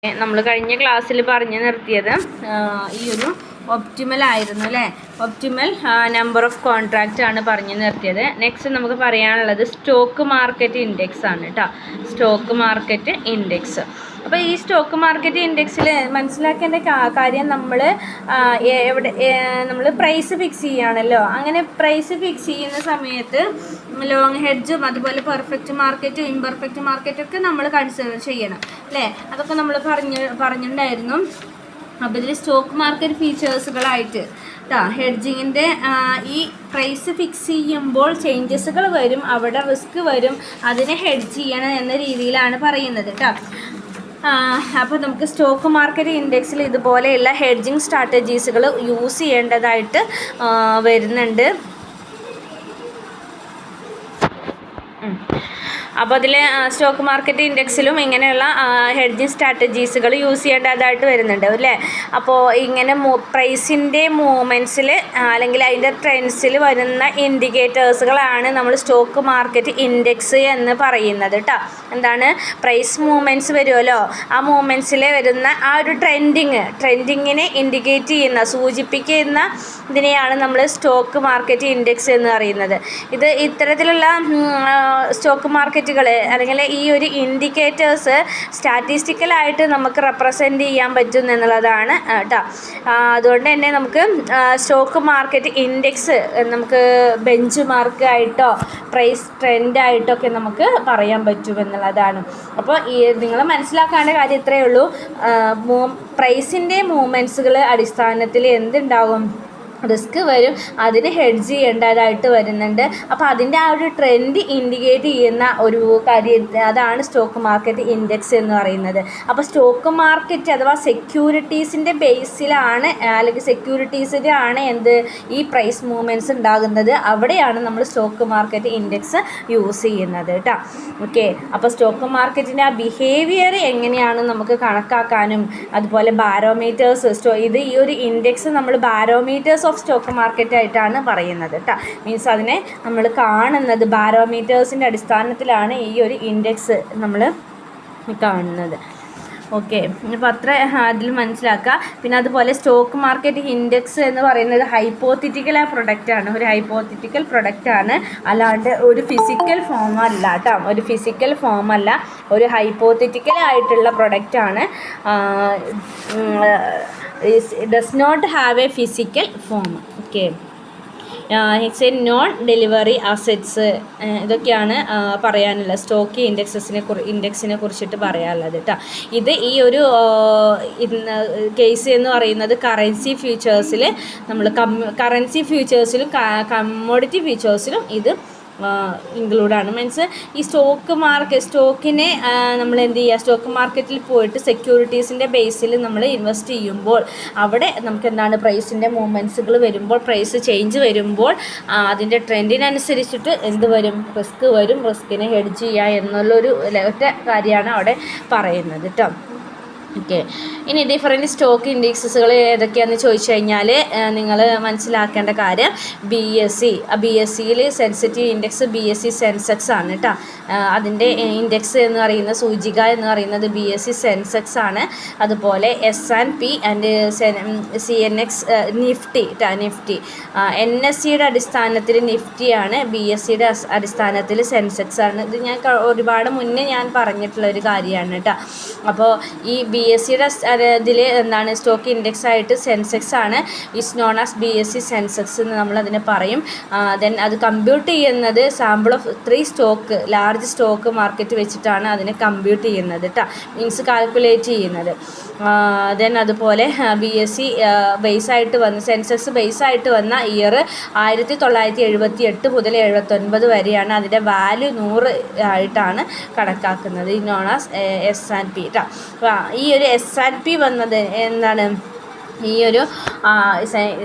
നമ്മൾ കഴിഞ്ഞ ക്ലാസ്സിൽ പറഞ്ഞു നിർത്തിയത് ഈ ഒരു ഒപ്റ്റിമൽ ആയിരുന്നു അല്ലേ. ഒപ്റ്റിമൽ നമ്പർ ഓഫ് കോൺട്രാക്റ്റ് ആണ് പറഞ്ഞു നിർത്തിയത്. നെക്സ്റ്റ് നമുക്ക് പറയാനുള്ളത് സ്റ്റോക്ക് മാർക്കറ്റ് ഇൻഡെക്സ് ആണ് കേട്ടോ. Stock market index. അപ്പോൾ ഈ സ്റ്റോക്ക് മാർക്കറ്റ് ഇൻഡെക്സിൽ മനസ്സിലാക്കേണ്ട കാര്യം നമ്മൾ പ്രൈസ് ഫിക്സ് ചെയ്യുകയാണല്ലോ. അങ്ങനെ പ്രൈസ് ഫിക്സ് ചെയ്യുന്ന സമയത്ത് ലോങ് ഹെഡ്ജും അതുപോലെ പെർഫെക്റ്റ് മാർക്കറ്റും ഇംപെർഫെക്റ്റ് മാർക്കറ്റൊക്കെ നമ്മൾ കൺസിഡർ ചെയ്യണം അല്ലേ. അതൊക്കെ നമ്മൾ പറഞ്ഞിട്ടുണ്ടായിരുന്നു. അപ്പോൾ ഇതിൽ സ്റ്റോക്ക് മാർക്കറ്റ് ഫീച്ചേഴ്സുകളായിട്ട് ഹെഡ്ജിങ്ങിൻ്റെ ഈ പ്രൈസ് ഫിക്സ് ചെയ്യുമ്പോൾ ചേഞ്ചസുകൾ വരും, അവിടെ റിസ്ക് വരും, അതിനെ ഹെഡ്ജ് ചെയ്യണം എന്ന രീതിയിലാണ് പറയുന്നത് കേട്ടോ. അപ്പോൾ നമുക്ക് സ്റ്റോക്ക് മാർക്കറ്റ് ഇൻഡെക്സിൽ ഇതുപോലെയുള്ള ഹെഡ്ജിങ് സ്ട്രാറ്റജീസുകൾ യൂസ് ചെയ്യേണ്ടതായിട്ട് വരുന്നുണ്ട്. അപ്പോൾ അതിൽ സ്റ്റോക്ക് മാർക്കറ്റ് ഇൻഡെക്സിലും ഇങ്ങനെയുള്ള ഹെഡ്ജിങ് സ്ട്രാറ്റജീസുകൾ യൂസ് ചെയ്യേണ്ടതായിട്ട് വരുന്നുണ്ട് അല്ലേ. അപ്പോൾ ഇങ്ങനെ പ്രൈസിൻ്റെ മൂവ്മെൻറ്റ്സിൽ അല്ലെങ്കിൽ അതിൻ്റെ ട്രെൻഡ്സിൽ വരുന്ന ഇൻഡിക്കേറ്റേഴ്സുകളാണ് നമ്മൾ സ്റ്റോക്ക് മാർക്കറ്റ് ഇൻഡെക്സ് എന്ന് പറയുന്നത് കേട്ടോ. എന്താണ് പ്രൈസ് മൂവ്മെൻറ്റ്സ് വരുമല്ലോ, ആ മൂവ്മെൻറ്റ്സിൽ വരുന്ന ആ ഒരു ട്രെൻഡിങ്ങിനെ ഇൻഡിക്കേറ്റ് ചെയ്യുന്ന സൂചിപ്പിക്കുന്ന ഇതിനെയാണ് നമ്മൾ സ്റ്റോക്ക് മാർക്കറ്റ് ഇൻഡെക്സ് എന്ന് പറയുന്നത്. ഇത് ഇത്തരത്തിലുള്ള സ്റ്റോക്ക് മാർക്കറ്റുകൾ അല്ലെങ്കിൽ ഈ ഒരു ഇൻഡിക്കേറ്റേഴ്സ് സ്റ്റാറ്റിസ്റ്റിക്കലായിട്ട് നമുക്ക് റെപ്രസെൻ്റ് ചെയ്യാൻ പറ്റും എന്നുള്ളതാണ് കേട്ടോ. അതുകൊണ്ട് തന്നെ നമുക്ക് സ്റ്റോക്ക് മാർക്കറ്റ് ഇൻഡെക്സ് നമുക്ക് ബെഞ്ച് മാർക്കായിട്ടോ പ്രൈസ് ട്രെൻഡായിട്ടോ ഒക്കെ നമുക്ക് പറയാൻ പറ്റും എന്നുള്ളതാണ്. അപ്പോൾ നിങ്ങൾ മനസ്സിലാക്കേണ്ട കാര്യം ഇത്രയേ ഉള്ളൂ. പ്രൈസിൻ്റെ മൂവ്മെൻറ്റ്സുകൾ അടിസ്ഥാനത്തിൽ എന്തുണ്ടാവും, റിസ്ക് വരും, അതിന് ഹെഡ്ജ് ചെയ്യേണ്ടതായിട്ട് വരുന്നുണ്ട്. അപ്പോൾ അതിൻ്റെ ആ ഒരു ട്രെൻഡ് ഇൻഡിക്കേറ്റ് ചെയ്യുന്ന ഒരു കാര്യം അതാണ് സ്റ്റോക്ക് മാർക്കറ്റ് ഇൻഡെക്സ് എന്ന് പറയുന്നത്. അപ്പോൾ സ്റ്റോക്ക് മാർക്കറ്റ് അഥവാ സെക്യൂരിറ്റീസിൻ്റെ ബേസിലാണ് അല്ലെങ്കിൽ സെക്യൂരിറ്റീസിലാണ് ഈ പ്രൈസ് മൂവ്മെൻറ്റ്സ് ഉണ്ടാകുന്നത്. അവിടെയാണ് നമ്മൾ സ്റ്റോക്ക് മാർക്കറ്റ് ഇൻഡെക്സ് യൂസ് ചെയ്യുന്നത് കേട്ടോ. ഓക്കെ, അപ്പോൾ സ്റ്റോക്ക് മാർക്കറ്റിൻ്റെ ആ ബിഹേവിയർ എങ്ങനെയാണ് നമുക്ക് കണക്കാക്കാനും അതുപോലെ ബാരോമീറ്റേഴ്സ് ഇത് ഈ ഒരു ഇൻഡെക്സ് നമ്മൾ ബാരോമീറ്റേഴ്സ് ഓഫ് സ്റ്റോക്ക് മാർക്കറ്റ് ആയിട്ടാണ് പറയുന്നത് കേട്ടോ. മീൻസ് അതിനെ നമ്മൾ കാണുന്നത് ബാരോമീറ്റേഴ്സിൻ്റെ അടിസ്ഥാനത്തിലാണ് ഈ ഒരു ഇൻഡെക്സ് നമ്മൾ കാണുന്നത്. ഓക്കെ, അപ്പോൾ അത്ര അതിൽ മനസ്സിലാക്കുക. പിന്നെ അതുപോലെ സ്റ്റോക്ക് മാർക്കറ്റ് ഇൻഡെക്സ് എന്ന് പറയുന്നത് ഹൈപ്പോത്തറ്റിക്കൽ പ്രൊഡക്റ്റാണ്, ഒരു ഹൈപ്പോത്തറ്റിക്കൽ പ്രൊഡക്റ്റാണ്, അല്ലാണ്ട് ഒരു ഫിസിക്കൽ ഫോം അല്ല കേട്ടോ. ഒരു ഫിസിക്കൽ ഫോം അല്ല, ഒരു ഹൈപ്പോത്തറ്റിക്കൽ ആയിട്ടുള്ള പ്രൊഡക്റ്റാണ്. Does not have a physical form. Okay. It's a non delivery assets. ഇതൊക്കെയാണ് പറയാനുള്ളത് സ്റ്റോക്ക് ഇൻഡെക്സിനെ കുറിച്ചിട്ട് പറയാനുള്ളത് കേട്ടോ. ഇത് ഈ ഒരു കേസ് എന്ന് പറയുന്നത് കറൻസി ഫ്യൂച്ചേഴ്സിൽ നമ്മൾ കറൻസി ഫ്യൂച്ചേഴ്സിലും കമ്മോഡിറ്റി ഫ്യൂച്ചേഴ്സിലും ഇത് ഇൻക്ലൂഡാണ്. മീൻസ് ഈ സ്റ്റോക്കിനെ നമ്മൾ എന്ത് ചെയ്യുക, സ്റ്റോക്ക് മാർക്കറ്റിൽ പോയിട്ട് സെക്യൂരിറ്റീസിൻ്റെ ബേസിൽ നമ്മൾ ഇൻവെസ്റ്റ് ചെയ്യുമ്പോൾ അവിടെ നമുക്ക് എന്താണ് പ്രൈസിൻ്റെ മൂവ്മെൻറ്റ്സുകൾ വരുമ്പോൾ, പ്രൈസ് ചേഞ്ച് വരുമ്പോൾ അതിൻ്റെ ട്രെൻഡിനനുസരിച്ചിട്ട് എന്ത് വരും, റിസ്ക് വരും. റിസ്കിനെ ഹെഡ്ജ് ചെയ്യുക എന്നുള്ളൊരു ഒറ്റ കാര്യമാണ് അവിടെ പറയുന്നത് കേട്ടോ. ഓക്കെ, ഇനി ഡിഫറൻറ്റ് സ്റ്റോക്ക് ഇൻഡെക്സുകൾ ഏതൊക്കെയാണെന്ന് ചോദിച്ചു കഴിഞ്ഞാൽ നിങ്ങൾ മനസ്സിലാക്കേണ്ട കാര്യം ബി എസ് സിയിൽ സെൻസിറ്റീവ് ഇൻഡെക്സ് BSE സെൻസെക്സ് ആണ് കേട്ടോ. അതിൻ്റെ ഇൻഡെക്സ് എന്ന് പറയുന്ന സൂചിക എന്ന് പറയുന്നത് BSE സെൻസെക്സ് ആണ്. അതുപോലെ S&P ആൻഡ് CNX നിഫ്റ്റി NSEയുടെ അടിസ്ഥാനത്തിൽ നിഫ്റ്റിയാണ്, BSEയുടെ അടിസ്ഥാനത്തിൽ സെൻസെക്സ് ആണ്. ഇത് ഞാൻ ഒരുപാട് മുന്നേ ഞാൻ പറഞ്ഞിട്ടുള്ള ഒരു കാര്യമാണ് കേട്ടോ. അപ്പോൾ ഈ BSEയുടെ ഇതിൽ എന്താണ് സ്റ്റോക്ക് ഇൻഡെക്സ് ആയിട്ട് സെൻസെക്സ് ആണ്. It's known as BSE Sensex എന്ന് നമ്മളതിനെ പറയും. ദെൻ അത് കമ്പ്യൂട്ട് ചെയ്യുന്നത് sample of 3 stock large stock market വെച്ചിട്ടാണ് അതിനെ കമ്പ്യൂട്ട് ചെയ്യുന്നത് കേട്ടോ. മീൻസ് കാൽക്കുലേറ്റ് ചെയ്യുന്നത്. ദെൻ അതുപോലെ BSE ബേസായിട്ട് വന്ന സെൻസെക്സ് ബേസായിട്ട് വന്ന ഇയർ 1978 മുതൽ 79 വരെയാണ്. അതിൻ്റെ വാല്യൂ 100 ആയിട്ടാണ് കണക്കാക്കുന്നത്. നോൺ ആസ് S&P കേട്ടോ. അപ്പോൾ ഈ ഒരു S&P വന്നത് എന്താണ്, ഈ ഒരു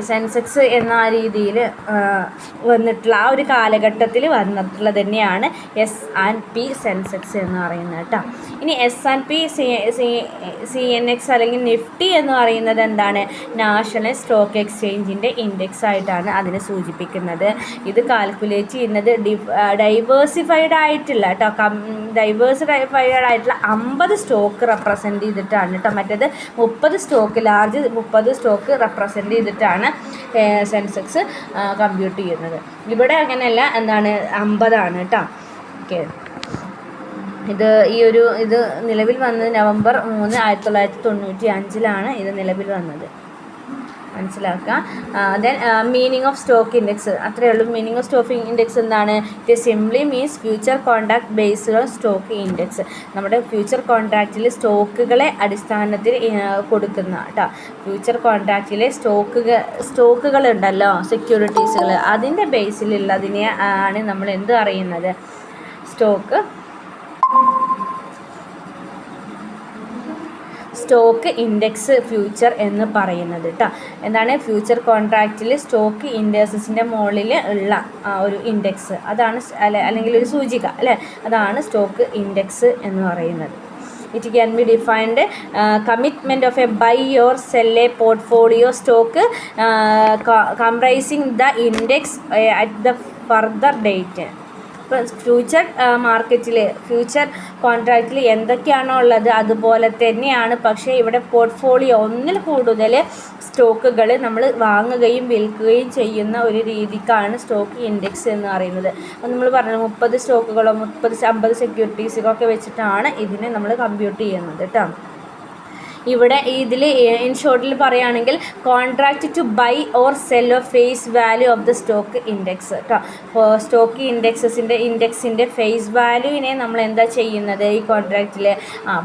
സെൻസെക്സ് എന്ന രീതിയിൽ വന്നിട്ടുള്ള ആ ഒരു കാലഘട്ടത്തിൽ വന്നിട്ടുള്ളത് തന്നെയാണ് S&P സെൻസെക്സ് എന്ന് പറയുന്നത് കേട്ടോ. ഇനി S&P CNX അല്ലെങ്കിൽ നിഫ്റ്റി എന്ന് പറയുന്നത് എന്താണ്? നാഷണൽ സ്റ്റോക്ക് എക്സ്ചേഞ്ചിൻ്റെ ഇൻഡെക്സ് ആയിട്ടാണ് അതിനെ സൂചിപ്പിക്കുന്നത്. ഇത് കാൽക്കുലേറ്റ് ചെയ്യുന്നത് ഡൈവേഴ്സിഫൈഡ് ആയിട്ടുള്ള കേട്ടോ, ഡൈവേഴ്സിഫൈഡ് ആയിട്ടുള്ള 50 സ്റ്റോക്ക് റെപ്രസെൻറ്റ് ചെയ്തിട്ടാണ് കേട്ടോ. മറ്റേത് 30 സ്റ്റോക്ക്, ലാർജ് 30 സ്റ്റോക്ക് റെപ്രസെൻറ്റ് ചെയ്തിട്ടാണ് സെൻസെക്സ് കമ്പ്യൂട്ട് ചെയ്യുന്നത്. ഇവിടെ അങ്ങനെയല്ല, എന്താണ് 50 ആണ് കേട്ടോ. ഓക്കെ, ഇത് നിലവിൽ വന്നത് നവംബർ 3, 1995 ഇത് നിലവിൽ വന്നത്. മനസ്സിലാക്കുക. Then meaning of stock index, അത്രയേ ഉള്ളൂ. മീനിങ് ഓഫ് സ്റ്റോക്ക് ഇൻഡെക്സ് എന്താണ്? It simply means future contract based on stock index. നമ്മുടെ ഫ്യൂച്ചർ കോൺട്രാക്റ്റിൽ സ്റ്റോക്കുകളെ അടിസ്ഥാനത്തിൽ കൊടുക്കുന്ന കേട്ടോ. ഫ്യൂച്ചർ കോൺട്രാക്റ്റിലെ സ്റ്റോക്കുകൾ ഉണ്ടല്ലോ, സെക്യൂരിറ്റീസുകൾ, അതിൻ്റെ ബേസിലുള്ളതിനെ ആണ് നമ്മൾ എന്ത് അറിയുന്നത്? സ്റ്റോക്ക് ഇൻഡെക്സ് ഫ്യൂച്ചർ എന്ന് പറയുന്നത് കേട്ടോ. എന്താണ്? ഫ്യൂച്ചർ കോൺട്രാക്റ്റിൽ സ്റ്റോക്ക് ഇൻഡെക്സിൻ്റെ മുകളിൽ ഉള്ള ഒരു ഇൻഡെക്സ്, അതാണ് അല്ലെങ്കിൽ ഒരു സൂചിക അല്ലേ, അതാണ് സ്റ്റോക്ക് ഇൻഡെക്സ് എന്ന് പറയുന്നത്. It can be defined commitment of a buy or sell a portfolio stock comprising the index at the further date. ഇപ്പോൾ ഫ്യൂച്ചർ മാർക്കറ്റിൽ, ഫ്യൂച്ചർ കോൺട്രാക്റ്റിൽ എന്തൊക്കെയാണോ ഉള്ളത് അതുപോലെ തന്നെയാണ്. പക്ഷേ ഇവിടെ പോർട്ട്ഫോളിയോ, ഒന്നിൽ കൂടുതൽ സ്റ്റോക്കുകൾ നമ്മൾ വാങ്ങുകയും വിൽക്കുകയും ചെയ്യുന്ന ഒരു രീതിക്കാണ് സ്റ്റോക്ക് ഇൻഡെക്സ് എന്ന് പറയുന്നത്. അപ്പോൾ നമ്മൾ പറഞ്ഞു 30 സ്റ്റോക്കുകളോ 50 സെക്യൂരിറ്റീസുകളൊക്കെ വെച്ചിട്ടാണ് ഇതിനെ നമ്മൾ കമ്പ്യൂട്ട് ചെയ്യുന്നത് കേട്ടോ. ഇവിടെ ഇതിൽ ഇൻ ഷോർട്ടിൽ പറയുകയാണെങ്കിൽ contract to buy or sell of face value of the stock index കേട്ടോ. അപ്പോൾ സ്റ്റോക്ക് ഇൻഡെക്സിൻ്റെ ഫേസ് വാല്യൂവിനെ നമ്മൾ എന്താ ചെയ്യുന്നത്? ഈ കോൺട്രാക്റ്റിൽ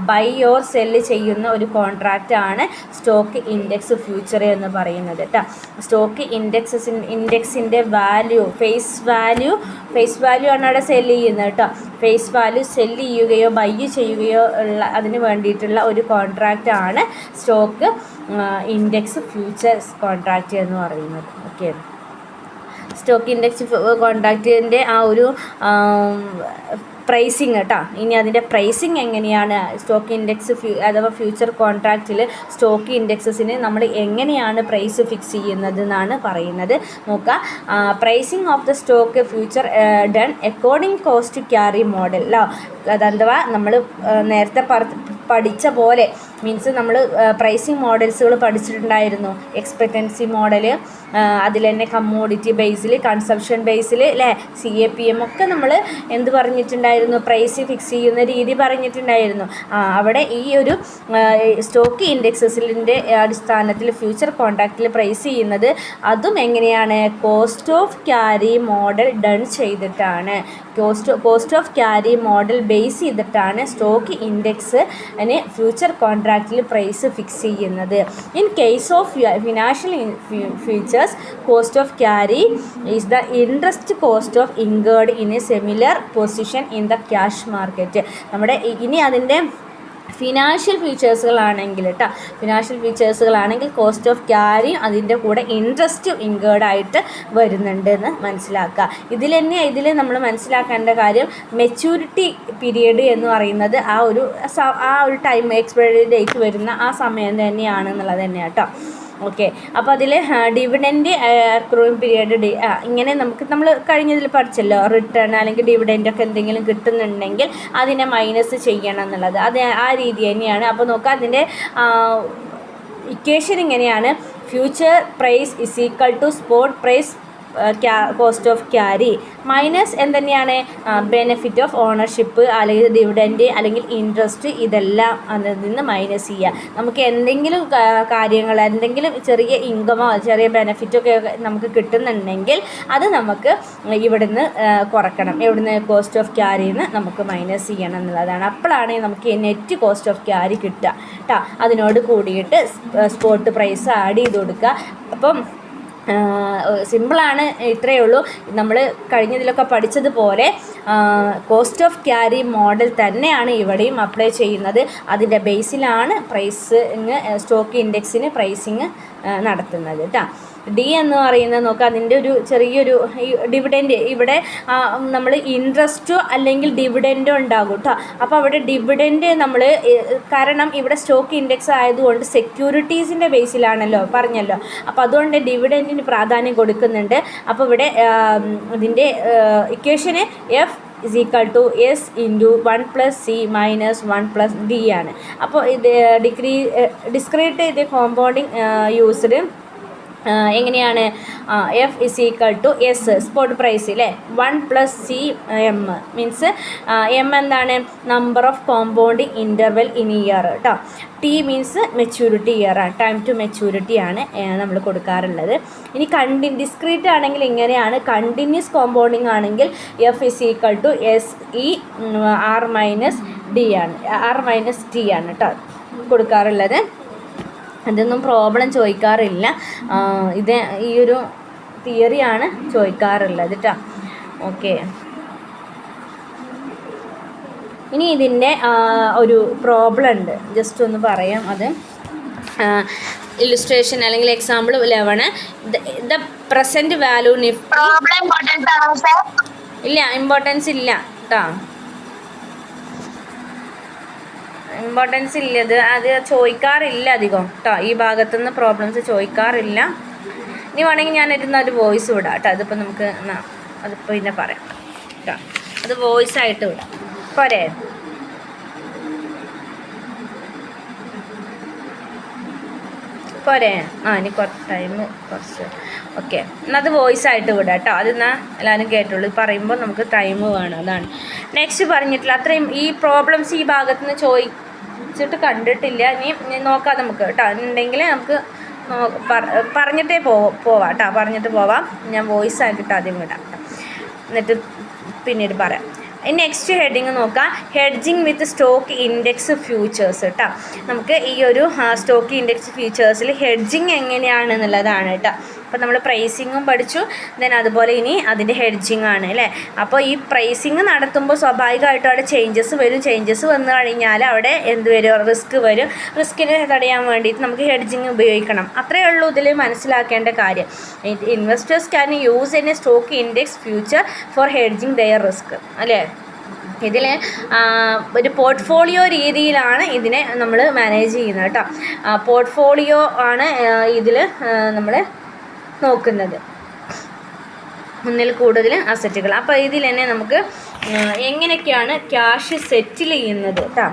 ബൈ ഓർ സെല്ല് ചെയ്യുന്ന ഒരു കോൺട്രാക്റ്റാണ് സ്റ്റോക്ക് ഇൻഡെക്സ് ഫ്യൂച്ചർ എന്ന് പറയുന്നത് കേട്ടോ. സ്റ്റോക്ക് ഇൻഡെക്സിൻ്റെ വാല്യൂ, ഫേസ് വാല്യൂ ആണ് അവിടെ സെല്ല് ചെയ്യുന്നത് കേട്ടോ. ഫേസ് വാല്യൂ സെല്ല് ചെയ്യുകയോ ബൈ ചെയ്യുകയോ ഉള്ള അതിന് വേണ്ടിയിട്ടുള്ള ഒരു കോൺട്രാക്റ്റാണ് സ്റ്റോക്ക് ഇൻഡെക്സ് ഫ്യൂച്ചേഴ്സ് കോൺട്രാക്റ്റ് എന്ന് പറയുന്നത്. ഓക്കെ, സ്റ്റോക്ക് ഇൻഡെക്സ് കോൺട്രാക്റ്റിൻ്റെ ആ ഒരു പ്രൈസിങ് കേട്ടോ. ഇനി അതിൻ്റെ പ്രൈസിങ് എങ്ങനെയാണ്? സ്റ്റോക്ക് ഇൻഡെക്സ് അഥവാ ഫ്യൂച്ചർ കോൺട്രാക്റ്റിൽ സ്റ്റോക്ക് ഇൻഡെക്സസിന് നമ്മൾ എങ്ങനെയാണ് പ്രൈസ് ഫിക്സ് ചെയ്യുന്നത് എന്നാണ് പറയുന്നത്. നോക്കുക, pricing of the stock future done according cost carry model. അഥവാ നമ്മൾ നേരത്തെ പഠിച്ച പോലെ, മീൻസ് നമ്മൾ പ്രൈസിങ് മോഡൽസുകൾ പഠിച്ചിട്ടുണ്ടായിരുന്നു. എക്സ്പെക്റ്റൻസി മോഡൽ, അതിൽ തന്നെ കമ്മോഡിറ്റി ബേസിൽ, കൺസംഷൻ ബേസിൽ അല്ലേ, CAPM ഒക്കെ നമ്മൾ എന്ത് പറഞ്ഞിട്ടുണ്ടായിരുന്നു? പ്രൈസ് ഫിക്സ് ചെയ്യുന്ന രീതി പറഞ്ഞിട്ടുണ്ടായിരുന്നു. അവിടെ ഈ ഒരു സ്റ്റോക്ക് ഇൻഡെക്സസിൻ്റെ അടിസ്ഥാനത്തിൽ ഫ്യൂച്ചർ കോൺട്രാക്റ്റിൽ പ്രൈസ് ചെയ്യുന്നത് അതും എങ്ങനെയാണ്? Cost of carry model done ചെയ്തിട്ടാണ്. Cost of carry model base ചെയ്തിട്ടാണ് സ്റ്റോക്ക് ഇൻഡെക്സ് ഫ്യൂച്ചർ കോൺട്രാക്റ്റിൽ പ്രൈസ് ഫിക്സ് ചെയ്യുന്നത്. In case of financial futures, cost of carry is the interest cost of incurred in a similar position in the cash market. നമ്മുടെ ഇനി അതിൻ്റെ financial ഫീച്ചേഴ്സുകളാണെങ്കിൽ cost of carry അതിൻ്റെ കൂടെ interest ഇൻകേർഡായിട്ട് വരുന്നുണ്ട് എന്ന് മനസ്സിലാക്കുക. ഇതിൽ നമ്മൾ മനസ്സിലാക്കേണ്ട കാര്യം മെച്യൂരിറ്റി പീരീഡ് എന്ന് പറയുന്നത് ആ ഒരു ടൈം എക്സ്പയറി ഡേറ്റ് വരുന്ന ആ സമയം തന്നെയാണെന്നുള്ളത് തന്നെയാണ് കേട്ടോ. ഓക്കെ, അപ്പോൾ അതിൽ ഡിവിഡൻഡ് അക്രൂയിങ് പീരിയഡ് ഇങ്ങനെ നമ്മൾ കഴിഞ്ഞതിൽ പഠിച്ചല്ലോ, റിട്ടേൺ അല്ലെങ്കിൽ ഡിവിഡൻഡൊക്കെ എന്തെങ്കിലും കിട്ടുന്നുണ്ടെങ്കിൽ അതിനെ മൈനസ് ചെയ്യണം എന്നുള്ളത്. അത് ആ രീതി തന്നെയാണ്. അപ്പോൾ നോക്കാം, അതിൻ്റെ ഇക്വേഷൻ ഇങ്ങനെയാണ്: future price is equal to spot price cost of carry minus എന്തുതന്നെയാണ്? ബെനിഫിറ്റ് ഓഫ് ഓണർഷിപ്പ് അല്ലെങ്കിൽ ഡിവിഡൻഡ് അല്ലെങ്കിൽ ഇൻട്രസ്റ്റ്, ഇതെല്ലാം അതിൽ നിന്ന് മൈനസ് ചെയ്യുക. നമുക്ക് എന്തെങ്കിലും കാര്യങ്ങൾ, എന്തെങ്കിലും ചെറിയ ഇൻകമോ ചെറിയ ബെനിഫിറ്റൊക്കെ നമുക്ക് കിട്ടുന്നുണ്ടെങ്കിൽ അത് നമുക്ക് ഇവിടുന്ന് കുറക്കണം. ഇവിടുന്ന് കോസ്റ്റ് ഓഫ് ക്യാരിന്ന് നമുക്ക് മൈനസ് ചെയ്യണം എന്നുള്ളതാണ്. അപ്പോഴാണ് നമുക്ക് നെറ്റ് കോസ്റ്റ് ഓഫ് ക്യാരി കിട്ടുക കേട്ടോ. അതിനോട് കൂടിയിട്ട് സ്പോട്ട് പ്രൈസ് ആഡ് ചെയ്ത് കൊടുക്കുക. അപ്പം സിമ്പിളാണ്, ഇത്രയേ ഉള്ളൂ. നമ്മൾ കഴിഞ്ഞതിലൊക്കെ പഠിച്ചതുപോലെ കോസ്റ്റ് ഓഫ് ക്യാരി മോഡൽ തന്നെയാണ് ഇവിടെയും അപ്ലൈ ചെയ്യുന്നത്. അതിൻ്റെ ബേസിലാണ് പ്രൈസിങ്, സ്റ്റോക്ക് ഇൻഡെക്സിന് പ്രൈസിങ് നടത്തുന്നത് കേട്ടോ. ഡി എന്ന് പറയുന്നത് നോക്കുക, അതിൻ്റെ ഒരു ചെറിയൊരു ഡിവിഡൻഡ്, ഇവിടെ നമ്മൾ ഇൻട്രസ്റ്റോ അല്ലെങ്കിൽ ഡിവിഡൻഡോ ഉണ്ടാകും കേട്ടോ. അപ്പോൾ അവിടെ ഡിവിഡൻഡ് നമ്മൾ, കാരണം ഇവിടെ സ്റ്റോക്ക് ഇൻഡെക്സ് ആയതുകൊണ്ട് സെക്യൂരിറ്റീസിൻ്റെ ബേസിലാണല്ലോ പറഞ്ഞല്ലോ, അപ്പോൾ അതുകൊണ്ട് ഡിവിഡൻഡിന് പ്രാധാന്യം കൊടുക്കുന്നുണ്ട്. അപ്പോൾ ഇവിടെ ഇതിൻ്റെ ഇക്വേഷന് എഫ് = S × 1 + C - 1 + D ആണ്. അപ്പോൾ ഇത് ഡിസ്ക്രീറ്റ് ഇത് കോമ്പൗണ്ടിങ് യൂസ്ഡ് എങ്ങനെയാണ്? F = S സ്പോട്ട് പ്രൈസ് അല്ലേ, 1 + CM മീൻസ് M എന്താണ്? Number of compounding interval in year കേട്ടോ. T മീൻസ് മെച്യൂരിറ്റി ഇയർ ആണ്, ടൈം ടു മെച്യൂരിറ്റി ആണ് നമ്മൾ കൊടുക്കാറുള്ളത്. ഇനി ഡിസ്ക്രീറ്റ് ആണെങ്കിൽ ഇങ്ങനെയാണ്, കണ്ടിന്യൂസ് കോമ്പൗണ്ടിങ് ആണെങ്കിൽ F = SE R - D ആണ്, R - T ആണ് കേട്ടോ കൊടുക്കാറുള്ളത്. അതൊന്നും പ്രോബ്ലം ചോദിക്കാറില്ല, ഇത് ഈ ഒരു തിയറിയാണ് ചോദിക്കാറുള്ളത് കേട്ടോ. ഓക്കെ, ഇനി ഇതിൻ്റെ ഒരു പ്രോബ്ലം ഉണ്ട്, ജസ്റ്റ് ഒന്ന് പറയാം. അത് ഇല്ലുസ്ട്രേഷൻ അല്ലെങ്കിൽ example 11, the present value Nifty. ഇല്ല, ഇമ്പോർട്ടൻസ് ഇല്ല കേട്ടോ, ഇമ്പോർട്ടൻസ് ഇല്ലത്, അത് ചോദിക്കാറില്ല അധികം കേട്ടോ. ഈ ഭാഗത്തുനിന്ന് പ്രോബ്ലംസ് ചോദിക്കാറില്ല. ഇനി വേണമെങ്കിൽ ഞാൻ ഒരു വോയിസ് വിടാം കേട്ടോ. അതിപ്പോൾ നമുക്ക് അതിപ്പോൾ പിന്നെ പറയാം കേട്ടോ, അത് വോയിസ് ആയിട്ട് വിടാം പോരെ. പോരെ? ഇനി കുറച്ച് ഓക്കെ, എന്നാൽ അത് വോയിസ് ആയിട്ട് വിടാം കേട്ടോ. അതെന്നാൽ എല്ലാവരും കേട്ടുള്ളൂ, പറയുമ്പോൾ നമുക്ക് ടൈം വേണം, അതാണ്. നെക്സ്റ്റ് പറഞ്ഞിട്ടില്ല, അത്രയും ഈ പ്രോബ്ലംസ് ഈ ഭാഗത്തു നിന്ന് ചോദിച്ചിട്ട് കണ്ടിട്ടില്ല. ഇനി നോക്കാം നമുക്ക് കേട്ടോ, ഉണ്ടെങ്കിൽ നമുക്ക് പറഞ്ഞിട്ടേ പോവാം കേട്ടോ, പറഞ്ഞിട്ട് പോവാം. ഞാൻ വോയിസ് ആക്കിയിട്ട് ആദ്യം വിടാം കേട്ടോ, എന്നിട്ട് പിന്നീട് പറയാം. നെക്സ്റ്റ് ഹെഡിങ് നോക്കാം, ഹെഡ്ജിങ് വിത്ത് സ്റ്റോക്ക് ഇൻഡെക്സ് ഫ്യൂച്ചേഴ്സ് കേട്ടോ. നമുക്ക് ഈ ഒരു സ്റ്റോക്ക് ഇൻഡെക്സ് ഫ്യൂച്ചേഴ്സിൽ ഹെഡ്ജിങ് എങ്ങനെയാണെന്നുള്ളതാണ് കേട്ടോ. അപ്പോൾ നമ്മൾ പ്രൈസിങ്ങും പഠിച്ചു, ദെൻ അതുപോലെ ഇനി അതിൻ്റെ ഹെഡ്ജിങ് ആണ് അല്ലേ. അപ്പോൾ ഈ പ്രൈസിങ് നടത്തുമ്പോൾ സ്വാഭാവികമായിട്ടും അവിടെ ചേഞ്ചസ് വന്നു കഴിഞ്ഞാൽ അവിടെ എന്ത് വരും? റിസ്ക് വരും. റിസ്കിനെ തടയാൻ വേണ്ടിയിട്ട് നമുക്ക് ഹെഡ്ജിങ് ഉപയോഗിക്കണം. അത്രയേ ഉള്ളൂ ഇതിൽ മനസ്സിലാക്കേണ്ട കാര്യം. Investors can use N stock index future four hedging there risk അല്ലേ. ഇതിൽ ഒരു പോർട്ട്ഫോളിയോ രീതിയിലാണ് ഇതിനെ നമ്മൾ മാനേജ് ചെയ്യുന്നത് കേട്ടോ. പോർട്ട്ഫോളിയോ ആണ് ഇതിൽ നമ്മൾ നോക്കുന്നത്, ഒന്നിൽ കൂടുതൽ അസറ്റുകൾ. അപ്പോൾ ഇതിൽ തന്നെ നമുക്ക് എങ്ങനെയൊക്കെയാണ് ക്യാഷ് സെറ്റിൽ ചെയ്യുന്നത് കേട്ടോ.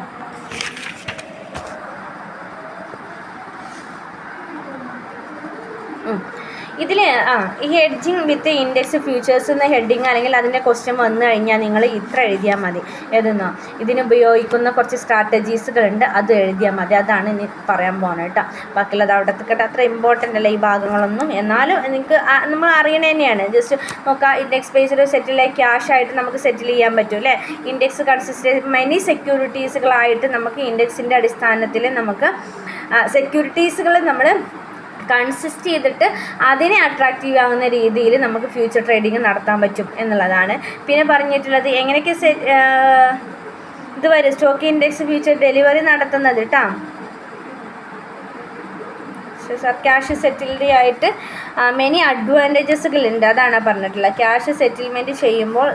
ഇതിൽ ഈ ഹെഡ്ജിങ് വിത്ത് ഇൻഡെക്സ് ഫ്യൂച്ചേഴ്സ് എന്ന ഹെഡിങ് അല്ലെങ്കിൽ അതിൻ്റെ ക്വസ്റ്റ്യൻ വന്നു കഴിഞ്ഞാൽ നിങ്ങൾ ഇത്ര എഴുതിയാൽ മതി. ഏതെന്നോ ഇതിനുപയോഗിക്കുന്ന കുറച്ച് സ്ട്രാറ്റജീസുകളുണ്ട്, അത് എഴുതിയാൽ മതി. അതാണ് ഇനി പറയാൻ പോകുന്നത് കേട്ടോ. ബാക്കിയുള്ളത് അവിടത്തേക്ക് അത്ര ഇമ്പോർട്ടൻ്റ് അല്ല ഈ ഭാഗങ്ങളൊന്നും, എന്നാലും നിങ്ങൾക്ക് നമ്മൾ അറിയണ തന്നെയാണ്. ജസ്റ്റ് നോക്കാം, ഇൻഡെക്സ് ബേസ്ഡ് സെറ്റിലെ ക്യാഷ് ആയിട്ട് നമുക്ക് സെറ്റിൽ ചെയ്യാൻ പറ്റും അല്ലേ. ഇൻഡെക്സ് കൺസിസ്റ്റ് മെനി സെക്യൂരിറ്റീസുകളായിട്ട് നമുക്ക് ഇൻഡെക്സിൻ്റെ അടിസ്ഥാനത്തിൽ നമുക്ക് സെക്യൂരിറ്റീസുകൾ നമ്മൾ കൺസിസ്റ്റ് ചെയ്തിട്ട് അതിനെ അട്രാക്റ്റീവ് ആകുന്ന രീതിയിൽ നമുക്ക് ഫ്യൂച്ചർ ട്രേഡിങ് നടത്താൻ പറ്റും എന്നുള്ളതാണ്. പിന്നെ പറഞ്ഞിട്ടുള്ളത് എങ്ങനെയൊക്കെ ഇത് വരും സ്റ്റോക്ക് ഇൻഡെക്സ് ഫ്യൂച്ചർ ഡെലിവറി നടത്തുന്നത് കേട്ടോ. ക്യാഷ് സെറ്റിൽഡ് ആയിട്ട് മെനി അഡ്വാൻറ്റേജസുകളുണ്ട്, അതാണ് പറഞ്ഞിട്ടുള്ളത്. ക്യാഷ് സെറ്റിൽമെൻറ്റ് ചെയ്യുമ്പോൾ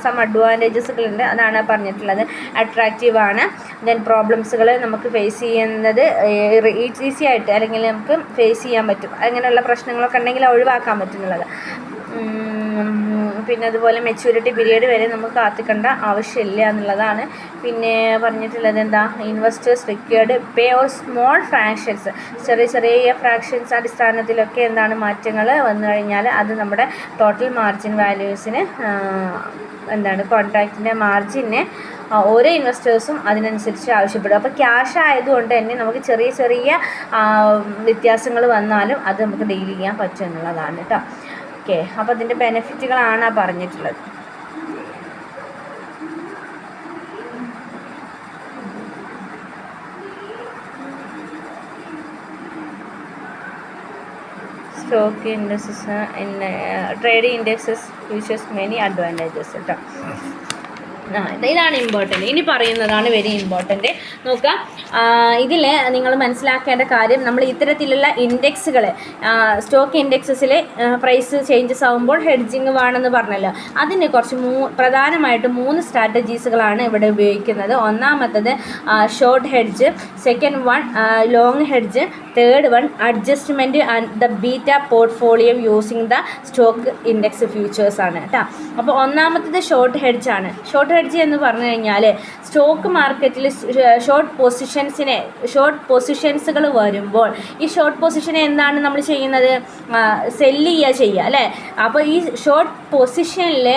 സം അഡ്വാൻറ്റേജസുകളുണ്ട്, അതാണ് പറഞ്ഞിട്ടുള്ളത്. അട്രാക്റ്റീവാണ്. ദെൻ പ്രോബ്ലംസുകൾ നമുക്ക് ഫേസ് ചെയ്യുന്നത് ഈസി ആയിട്ട് അല്ലെങ്കിൽ നമുക്ക് ഫേസ് ചെയ്യാൻ പറ്റും. അങ്ങനെയുള്ള പ്രശ്നങ്ങളൊക്കെ ഉണ്ടെങ്കിൽ ഒഴിവാക്കാൻ പറ്റുന്നുള്ളത്. പിന്നെ അതുപോലെ മെച്യൂരിറ്റി പീരീഡ് വരെ നമുക്ക് കാത്തിക്കേണ്ട ആവശ്യമില്ല എന്നുള്ളതാണ്. പിന്നെ പറഞ്ഞിട്ടുള്ളത് എന്താ, investors required pay or small fractions, ചെറിയ ഫ്രാക്ഷൻസ് അടിസ്ഥാനത്തിലൊക്കെ എന്താണ് മാറ്റങ്ങൾ വന്നു കഴിഞ്ഞാൽ അത് നമ്മുടെ ടോട്ടൽ മാർജിൻ വാല്യൂസിന് എന്താണ് കോൺട്രാക്റ്റിൻ്റെ മാർജിനെ ഓരോ ഇൻവെസ്റ്റേഴ്സും അതിനനുസരിച്ച് ആവശ്യപ്പെടും. അപ്പോൾ ക്യാഷ് ആയതുകൊണ്ട് തന്നെ നമുക്ക് ചെറിയ വ്യത്യാസങ്ങൾ വന്നാലും അത് നമുക്ക് ഡീൽ ചെയ്യാൻ പറ്റും എന്നുള്ളതാണ് കേട്ടോ. ഓക്കെ, അപ്പോൾ അതിൻ്റെ ബെനിഫിറ്റുകളാണ് പറഞ്ഞിട്ടുള്ളത്. Stock indexes trading indexes futures many advantages കേട്ടോ. ഇതാണ് ഇമ്പോർട്ടൻറ്റ്. ഇനി പറയുന്നതാണ് വെരി ഇമ്പോർട്ടൻറ്റ്. നോക്കുക, ഇതിൽ നിങ്ങൾ മനസ്സിലാക്കേണ്ട കാര്യം, നമ്മൾ ഇത്തരത്തിലുള്ള ഇൻഡെക്സുകൾ സ്റ്റോക്ക് ഇൻഡെക്സസിൽ പ്രൈസ് ചേഞ്ചസ് ആകുമ്പോൾ ഹെഡ്ജിങ് വേണമെന്ന് പറഞ്ഞല്ലോ. അതിന് കുറച്ച് പ്രധാനമായിട്ട് 3 സ്ട്രാറ്റജീസുകളാണ് ഇവിടെ ഉപയോഗിക്കുന്നത്. ഒന്നാമത്തത് short hedge, second one long hedge, third one adjustment and the beta portfolio using the stock index futures ആണ് കേട്ടോ. അപ്പോൾ ഒന്നാമത്തത് ഷോർട്ട് ഹെഡ്ജ് ആണ്. ഷോർട്ട് ഹെഡ്ജ് എന്ന് പറഞ്ഞു കഴിഞ്ഞാൽ സ്റ്റോക്ക് മാർക്കറ്റിൽ ഷോർട്ട് പൊസിഷൻസുകൾ വരുമ്പോൾ ഈ ഷോർട്ട് പൊസിഷനെ എന്താണ് നമ്മൾ ചെയ്യുന്നത്? സെല്ല് ചെയ്യുക അല്ലേ. അപ്പോൾ ഈ ഷോർട്ട് പൊസിഷനിൽ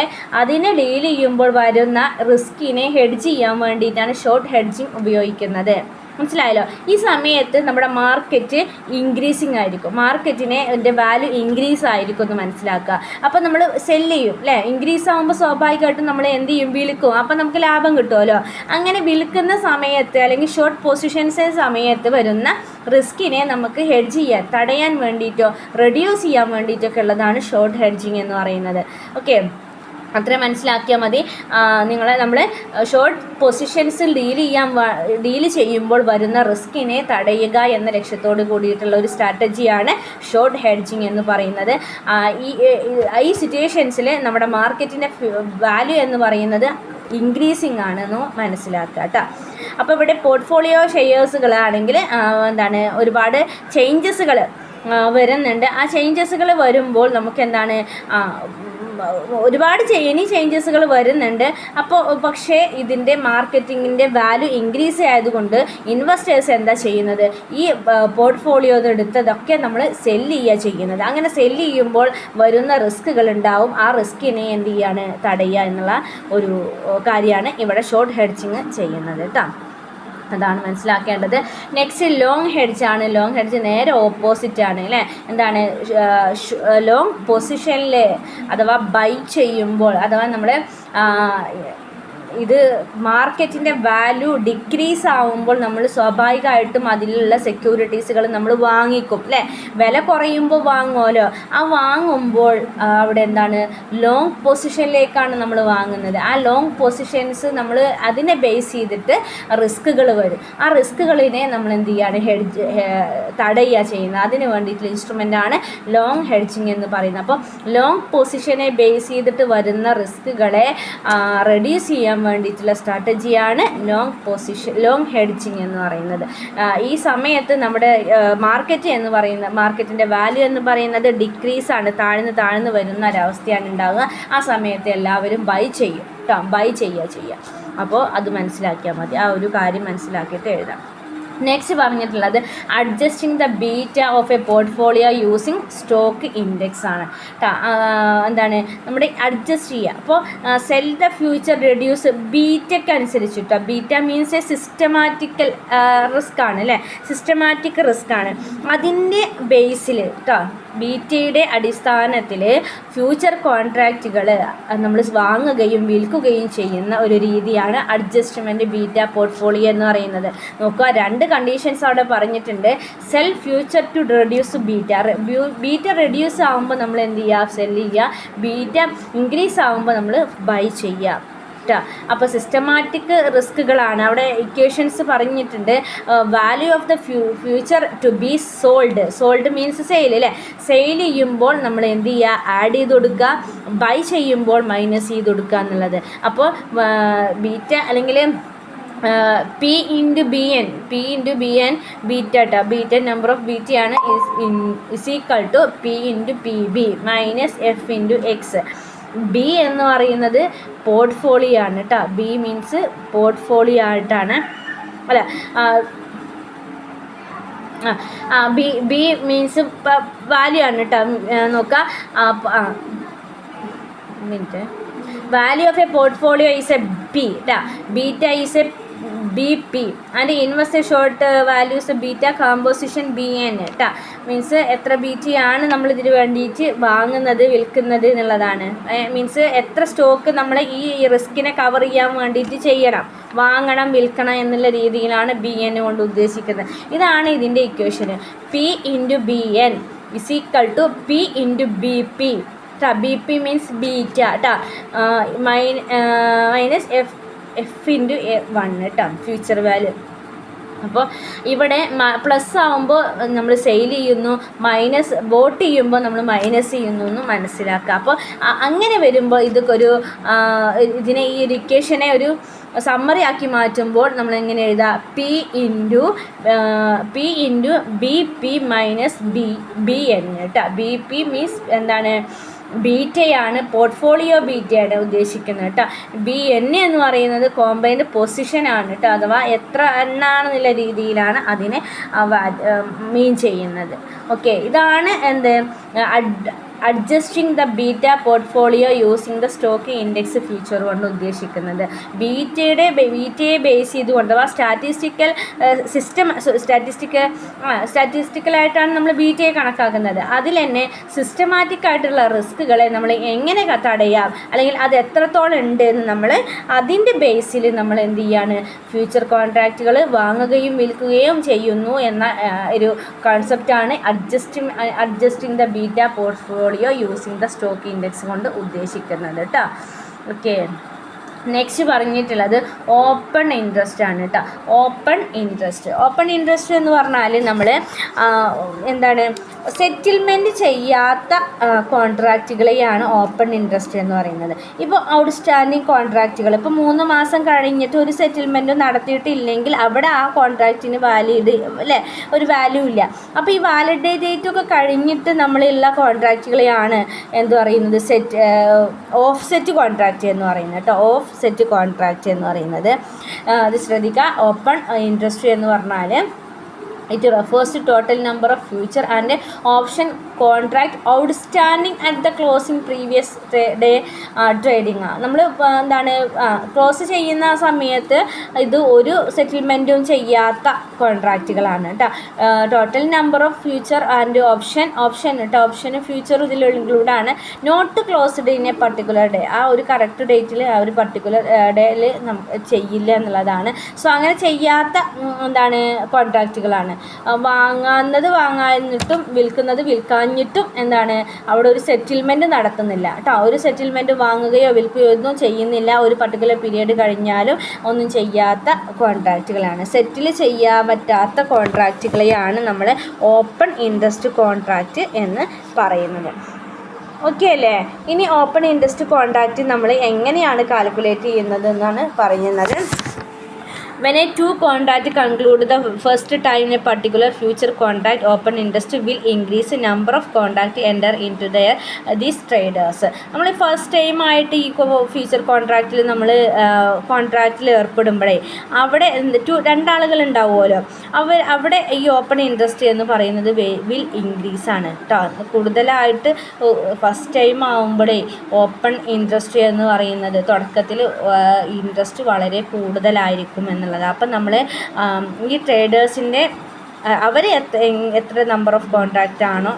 അതിനെ ഡീൽ ചെയ്യുമ്പോൾ വരുന്ന റിസ്കിനെ ഹെഡ്ജ് ചെയ്യാൻ വേണ്ടിയിട്ടാണ് ഷോർട്ട് ഹെഡ്ജിങ് ഉപയോഗിക്കുന്നത്. മനസ്സിലായല്ലോ? ഈ സമയത്ത് നമ്മുടെ മാർക്കറ്റ് ഇൻക്രീസിങ് ആയിരിക്കും, മാർക്കറ്റിനെ വാല്യൂ ഇൻക്രീസ് ആയിരിക്കും എന്ന് മനസ്സിലാക്കുക. അപ്പോൾ നമ്മൾ സെല്ല് ചെയ്യും അല്ലേ. ഇൻക്രീസ് ആകുമ്പോൾ സ്വാഭാവികമായിട്ടും നമ്മൾ എന്ത് ചെയ്യും? വിൽക്കും. അപ്പോൾ നമുക്ക് ലാഭം കിട്ടുമല്ലോ. അങ്ങനെ വിൽക്കുന്ന സമയത്ത് അല്ലെങ്കിൽ ഷോർട്ട് പൊസിഷൻസ് സമയത്ത് വരുന്ന റിസ്കിനെ നമുക്ക് ഹെഡ്ജ് ചെയ്യാൻ, തടയാൻ വേണ്ടിയിട്ടോ റെഡ്യൂസ് ചെയ്യാൻ വേണ്ടിയിട്ടൊക്കെ ഉള്ളതാണ് ഷോർട്ട് ഹെഡ്ജിങ് എന്ന് പറയുന്നത്. ഓക്കെ, അത്ര മനസ്സിലാക്കിയാൽ മതി. നമ്മൾ ഷോർട്ട് പൊസിഷൻസിൽ ഡീൽ ചെയ്യുമ്പോൾ വരുന്ന റിസ്കിനെ തടയുക എന്ന ലക്ഷ്യത്തോട് കൂടിയിട്ടുള്ള ഒരു സ്ട്രാറ്റജിയാണ് ഷോർട്ട് ഹെഡ്ജിങ് എന്ന് പറയുന്നത്. ഈ സിറ്റുവേഷൻസിൽ നമ്മുടെ മാർക്കറ്റിൻ്റെ വാല്യൂ എന്ന് പറയുന്നത് ഇൻക്രീസിങ് ആണെന്ന് മനസ്സിലാക്കുക കേട്ടോ. അപ്പോൾ ഇവിടെ പോർട്ട്ഫോളിയോ ഷെയർസുകളാണെങ്കിൽ ഒരുപാട് ചേഞ്ചസുകൾ വരുന്നുണ്ട്. ആ ചേഞ്ചസുകൾ വരുമ്പോൾ നമുക്ക് ഒരുപാട് ചേഞ്ചസുകൾ വരുന്നുണ്ട്. അപ്പോൾ പക്ഷേ ഇതിൻ്റെ മാർക്കറ്റിങ്ങിൻ്റെ വാല്യൂ ഇൻക്രീസ് ആയതുകൊണ്ട് ഇൻവെസ്റ്റേഴ്സ് എന്താ ചെയ്യുന്നത്? ഈ പോർട്ട്ഫോളിയോ എടുത്തതൊക്കെ നമ്മൾ സെല്ല് ചെയ്യുന്നത്. അങ്ങനെ സെല്ല് ചെയ്യുമ്പോൾ വരുന്ന റിസ്കുകൾ ഉണ്ടാവും. ആ റിസ്കിനെ എന്ത് ചെയ്യാണ്? തടയുക എന്നുള്ള ഒരു കാര്യമാണ് ഇവിടെ ഷോർട്ട് ഹെഡ്ജിങ് ചെയ്യുന്നത് കേട്ടോ. അതാണ് മനസ്സിലാക്കേണ്ടത്. നെക്സ്റ്റ് ലോങ് ഹെഡ്ജ് ആണ്. ലോങ് ഹെഡ്ജ് നേരെ ഓപ്പോസിറ്റ് ആണ് അല്ലേ. ലോങ് പൊസിഷനിൽ അഥവാ ബൈ ചെയ്യുമ്പോൾ, അഥവാ നമ്മൾ ഇത് മാർക്കറ്റിൻ്റെ വാല്യൂ ഡിക്രീസ് ആവുമ്പോൾ നമ്മൾ സ്വാഭാവികമായിട്ടും അതിലുള്ള സെക്യൂരിറ്റീസുകൾ നമ്മൾ വാങ്ങിക്കും അല്ലേ. വില കുറയുമ്പോൾ വാങ്ങുമല്ലോ. ആ വാങ്ങുമ്പോൾ അവിടെ ലോങ് പൊസിഷനിലേക്കാണ് നമ്മൾ വാങ്ങുന്നത്. ആ ലോങ് പൊസിഷൻസ് നമ്മൾ അതിനെ ബേസ് ചെയ്തിട്ട് റിസ്കുകൾ വരും. ആ റിസ്കുകളിനെ നമ്മൾ എന്ത് ചെയ്യാണ്? തടയുക ചെയ്യുന്നത്. അതിന് വേണ്ടിയിട്ടുള്ള ഇൻസ്ട്രുമെൻ്റാണ് ലോങ് ഹെഡ്ജിങ് എന്ന് പറയുന്നത്. അപ്പോൾ ലോങ് പൊസിഷനെ ബേസ് ചെയ്തിട്ട് വരുന്ന റിസ്കുകളെ റെഡ്യൂസ് ചെയ്യാൻ വേണ്ടിയിട്ടുള്ള സ്ട്രാറ്റജിയാണ് ലോങ് ഹെഡ്ജിങ് എന്ന് പറയുന്നത്. ഈ സമയത്ത് നമ്മുടെ മാർക്കറ്റിൻ്റെ വാല്യൂ എന്ന് പറയുന്നത് ഡിക്രീസ് ആണ്, താഴ്ന്ന് വരുന്ന ഒരവസ്ഥയാണ് ഉണ്ടാകുക. ആ സമയത്ത് എല്ലാവരും ബൈ ചെയ്യും കേട്ടോ. ബൈ ചെയ്യുക. അപ്പോൾ അത് മനസ്സിലാക്കിയാൽ മതി. ആ ഒരു കാര്യം മനസ്സിലാക്കിയിട്ട് എഴുതാം. നെക്സ്റ്റ് പറഞ്ഞിട്ടുള്ളത് adjusting the beta of a portfolio using stock index ആണ്. നമ്മുടെ അഡ്ജസ്റ്റ് ചെയ്യുക. അപ്പോൾ സെൽ ദ ഫ്യൂച്ചർ റെഡ്യൂസ് ബീറ്റയ്ക്ക് അനുസരിച്ചിട്ടോ. Beta means a systematical risk ആണ് അല്ലേ. സിസ്റ്റമാറ്റിക് റിസ്ക് ആണ്. അതിൻ്റെ ബേസിൽ കേട്ടോ, ബീറ്റയുടെ അടിസ്ഥാനത്തിൽ ഫ്യൂച്ചർ കോൺട്രാക്റ്റുകൾ നമ്മൾ വാങ്ങുകയും വിൽക്കുകയും ചെയ്യുന്ന ഒരു രീതിയാണ് അഡ്ജസ്റ്റ്മെൻറ്റ് ബീറ്റ പോർട്ട്ഫോളിയോ എന്ന് പറയുന്നത്. നോക്കുക, 2 കണ്ടീഷൻസ് അവിടെ പറഞ്ഞിട്ടുണ്ട്. Sell future to reduce beta reduce ആകുമ്പോൾ നമ്മൾ എന്ത് ചെയ്യുക? സെല്ല് ചെയ്യുക. ബീറ്റ ഇൻക്രീസ് ആകുമ്പോൾ നമ്മൾ ബൈ ചെയ്യുക. അപ്പോൾ സിസ്റ്റമാറ്റിക് റിസ്കുകളാണ് അവിടെ ഇക്വേഷൻസ് പറഞ്ഞിട്ടുണ്ട്. Value of the future to be sold means sale അല്ലേ. സെയിൽ ചെയ്യുമ്പോൾ നമ്മൾ എന്ത് ചെയ്യുക? ആഡ് ചെയ്ത് കൊടുക്കുക. ബൈ ചെയ്യുമ്പോൾ മൈനസ് ചെയ്ത് കൊടുക്കുക എന്നുള്ളത്. അപ്പോൾ ബീറ്റ അല്ലെങ്കിൽ P into Bn beta beta number of ബീറ്റയാണ് is equal to P into PB minus F into X. B എന്ന് പറയുന്നത് പോർട്ട്ഫോളിയോ ആണ് കേട്ടോ. ബി മീൻസ് പോർട്ട്ഫോളിയോ ആയിട്ടാണ് അല്ല. ബി മീൻസ് വാല്യൂ ആണ് കേട്ടോ. നോക്കാം, മിനിറ്റ്. Value of a portfolio is a B ട്ടാ. Beta is a BP and investor short values beta composition BN ട്ടാ. മീൻസ് എത്ര ബീറ്റയാണ് നമ്മൾ ഇതിന് വേണ്ടിയിട്ട് വാങ്ങുന്നത് വിൽക്കുന്നത് എന്നുള്ളതാണ്. മീൻസ് എത്ര സ്റ്റോക്ക് നമ്മൾ ഈ റിസ്കിനെ കവർ ചെയ്യാൻ വേണ്ടിയിട്ട് ചെയ്യണം, വാങ്ങണം, വിൽക്കണം എന്നുള്ള രീതിയിലാണ് BN കൊണ്ട് ഉദ്ദേശിക്കുന്നത്. ഇതാണ് ഇതിൻ്റെ ഇക്വേഷന്. P into BN is equal to P into B P. B P means beta കേട്ടോ, മൈനസ് എഫ് ഇൻറ്റു 1 കേട്ടോ, ഫ്യൂച്ചർ വാല്യൂ. അപ്പോൾ ഇവിടെ പ്ലസ് ആകുമ്പോൾ നമ്മൾ സെയിൽ ചെയ്യുന്നു, മൈനസ് ബോട്ട് ചെയ്യുമ്പോൾ നമ്മൾ മൈനസ് ചെയ്യുന്നു എന്ന് മനസ്സിലാക്കുക. അപ്പോൾ അങ്ങനെ വരുമ്പോൾ ഇതൊക്കെ ഇതിനെ ഈ ഒരു ഇക്വേഷനെ ഒരു സമ്മറി ആക്കി മാറ്റുമ്പോൾ നമ്മൾ എങ്ങനെ എഴുതാം, P into B P minus B N കേട്ടോ. ബി പി മീൻസ് എന്താണ്, ബീറ്റയാണ്, പോർട്ട്ഫോളിയോ ബീറ്റയാണ് ഉദ്ദേശിക്കുന്നത് കേട്ടോ. ബി എൻ എന്ന് പറയുന്നത് കോമ്പൈൻഡ് പൊസിഷനാണ് കേട്ടോ, അഥവാ എത്ര എണ്ണാണെന്നുള്ള രീതിയിലാണ് അതിനെ മീൻ ചെയ്യുന്നത്. ഓക്കെ, ഇതാണ് എന്ത് adjusting the beta portfolio using the stock index future കൊണ്ട് ഉദ്ദേശിക്കുന്നത്. ബീറ്റയെ ബേസ് ചെയ്തുകൊണ്ട് അഥവാ സ്റ്റാറ്റിസ്റ്റിക്കലായിട്ടാണ് നമ്മൾ ബീറ്റയെ കണക്കാക്കുന്നത്. അതിൽ തന്നെ സിസ്റ്റമാറ്റിക് ആയിട്ടുള്ള റിസ്കുകളെ നമ്മൾ എങ്ങനെ തടയാം, അല്ലെങ്കിൽ അത് എത്രത്തോളം ഉണ്ട് എന്ന് നമ്മൾ അതിൻ്റെ ബേസിൽ നമ്മൾ എന്ത് ചെയ്യാണ്, ഫ്യൂച്ചർ കോൺട്രാക്റ്റുകൾ വാങ്ങുകയും വിൽക്കുകയും ചെയ്യുന്നു എന്ന ഒരു കോൺസെപ്റ്റാണ് adjusting the beta portfolio using the stock index കൊണ്ട് ഉദ്ദേശിക്കുന്നത് കേട്ടോ. ഓക്കെ, നെക്സ്റ്റ് പറഞ്ഞിട്ടുള്ളത് ഓപ്പൺ ഇൻട്രസ്റ്റ് ആണ് കേട്ടോ. ഓപ്പൺ ഇൻട്രസ്റ്റ് എന്ന് പറഞ്ഞാൽ നമ്മൾ എന്താണ്, സെറ്റിൽമെൻറ്റ് ചെയ്യാത്ത കോൺട്രാക്റ്റുകളെയാണ് ഓപ്പൺ ഇൻട്രസ്റ്റ് എന്ന് പറയുന്നത്. ഇപ്പോൾ ഔട്ട്സ്റ്റാൻഡിങ് കോൺട്രാക്റ്റുകൾ ഇപ്പോൾ 3 മാസം കഴിഞ്ഞിട്ട് ഒരു സെറ്റിൽമെൻറ്റ് നടത്തിയിട്ടില്ലെങ്കിൽ അവിടെ ആ കോൺട്രാക്റ്റിന് അല്ലേ, ഒരു വാല്യൂ ഇല്ല. അപ്പോൾ ഈ വാലിഡ് ഡേറ്റ് ഒക്കെ കഴിഞ്ഞിട്ട് നമ്മളുള്ള കോൺട്രാക്റ്റുകളെയാണ് എന്ത് പറയുന്നത്, ഓഫ് സെറ്റ് കോൺട്രാക്റ്റ് എന്ന് പറയുന്നത് കേട്ടോ. ഓഫ് സെറ്റ് കോൺട്രാക്റ്റ് എന്ന് പറയുന്നത് അത് ശ്രദ്ധിക്കുക. ഓപ്പൺ ഇൻട്രസ്റ്റ് എന്ന് പറഞ്ഞാൽ it refers to total number of future and option contract outstanding at the closing previous day trading. നമ്മൾ എന്താണ് ക്ലോസ് ചെയ്യുന്ന സമയത്ത് ഇത് ഒരു സെറ്റിൽമെൻറ്റും ചെയ്യാത്ത കോൺട്രാക്റ്റുകളാണ് കേട്ടോ. Total number of future and option കേട്ടോ. ഓപ്ഷനും ഫ്യൂച്ചറും ഇതിൽ ഇൻക്ലൂഡാണ്. Not closed in a particular day, ആ ഒരു കറക്റ്റ് ഡേറ്റിൽ ആ ഒരു പർട്ടിക്കുലർ ഡേയിൽ ചെയ്യില്ല എന്നുള്ളതാണ്. സോ അങ്ങനെ ചെയ്യാത്ത എന്താണ് കോൺട്രാക്റ്റുകളാണ്. വാങ്ങാഞ്ഞിട്ടും വിൽക്കാഞ്ഞിട്ടും എന്താണ് അവിടെ ഒരു സെറ്റിൽമെൻറ്റ് നടത്തുന്നില്ല കേട്ടോ. ഒരു സെറ്റിൽമെൻറ്റ് വാങ്ങുകയോ വിൽക്കുകയോ ഒന്നും ചെയ്യുന്നില്ല, ഒരു പർട്ടിക്കുലർ പീരീഡ് കഴിഞ്ഞാലും ഒന്നും ചെയ്യാത്ത കോൺട്രാക്റ്റുകളാണ്. സെറ്റിൽ ചെയ്യാൻ പറ്റാത്ത കോൺട്രാക്റ്റുകളെയാണ് നമ്മൾ ഓപ്പൺ ഇൻട്രസ്റ്റ് കോൺട്രാക്റ്റ് എന്ന് പറയുന്നത്. ഓക്കെ അല്ലേ? ഇനി ഓപ്പൺ ഇൻട്രസ്റ്റ് കോൺട്രാക്റ്റ് നമ്മൾ എങ്ങനെയാണ് കാൽക്കുലേറ്റ് ചെയ്യുന്നത് എന്നാണ് പറയുന്നത്. When a two contract conclude the first time in a particular future contract, open interest will increase the number of contract enter into these traders. നമ്മൾ ഫസ്റ്റ് ടൈം ആയിട്ട് ഈ future കോൺട്രാക്റ്റിൽ നമ്മൾ കോൺട്രാക്റ്റിൽ ഏർപ്പെടുമ്പോഴേ അവിടെ രണ്ടാളുകൾ ഉണ്ടാവുമല്ലോ, അവിടെ ഈ ഓപ്പൺ ഇൻട്രസ്റ്റ് എന്ന് പറയുന്നത് വിൽ ഇൻക്രീസ് ആണ് കേട്ടോ. കൂടുതലായിട്ട് ഫസ്റ്റ് ടൈം ആകുമ്പോഴേ ഓപ്പൺ ഇൻട്രസ്റ്റ് എന്ന് പറയുന്നത് തുടക്കത്തിൽ ഇൻട്രസ്റ്റ് വളരെ കൂടുതലായിരിക്കും എന്നുള്ളത്. അപ്പം നമ്മൾ ഈ ട്രേഡേഴ്സിൻ്റെ അവർ എത്ര നമ്പർ ഓഫ് കോൺട്രാക്റ്റ് ആണോ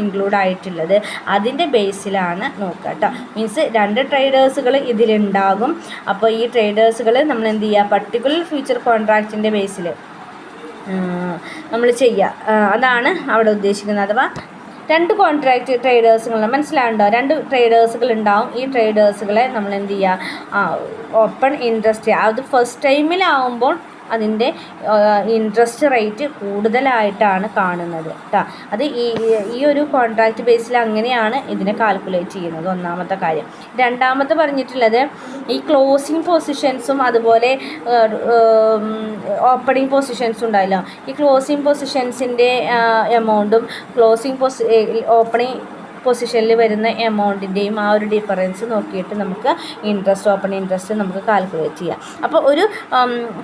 ഇൻക്ലൂഡ് ആയിട്ടുള്ളത് അതിൻ്റെ ബേസിലാണ് നോക്കുക കേട്ടോ. മീൻസ് 2 ട്രേഡേഴ്സുകൾ ഇതിലുണ്ടാകും. അപ്പോൾ ഈ ട്രേഡേഴ്സുകൾ നമ്മൾ എന്ത് ചെയ്യുക, പർട്ടിക്കുലർ ഫ്യൂച്ചർ കോൺട്രാക്റ്റിൻ്റെ ബേസിൽ നമ്മൾ ചെയ്യുക, അതാണ് അവിടെ ഉദ്ദേശിക്കുന്നത്. അഥവാ 2 കോൺട്രാക്റ്റ് ട്രേഡേഴ്സുകൾ മനസ്സിലാവുണ്ടോ, 2 ട്രേഡേഴ്സുകൾ ഉണ്ടാവും. ഈ ട്രേഡേഴ്സുകളെ നമ്മൾ എന്ത് ചെയ്യുക, ഓപ്പൺ ഇൻട്രസ്റ്റ് അത് ഫസ്റ്റ് ടൈമിലാവുമ്പോൾ അതിൻ്റെ ഇൻട്രസ്റ്റ് റേറ്റ് കൂടുതലായിട്ടാണ് കാണുന്നത് കേട്ടോ. അത് ഈ ഒരു കോൺട്രാക്റ്റ് ബേസിൽ അങ്ങനെയാണ് ഇതിനെ കാൽക്കുലേറ്റ് ചെയ്യുന്നത്, ഒന്നാമത്തെ കാര്യം. രണ്ടാമത്തെ പറഞ്ഞിട്ടുള്ളത് ഈ ക്ലോസിങ് പൊസിഷൻസും അതുപോലെ ഓപ്പണിംഗ് പൊസിഷൻസും ഉണ്ടായില്ല. ഈ ക്ലോസിങ് പൊസിഷൻസിൻ്റെ എമൗണ്ടും ഓപ്പണിംഗ് പൊസിഷനിൽ വരുന്ന എമൗണ്ടിൻ്റെയും ആ ഒരു ഡിഫറൻസ് നോക്കിയിട്ട് നമുക്ക് ഓപ്പൺ ഇൻട്രസ്റ്റ് നമുക്ക് കാൽക്കുലേറ്റ് ചെയ്യാം. അപ്പോൾ ഒരു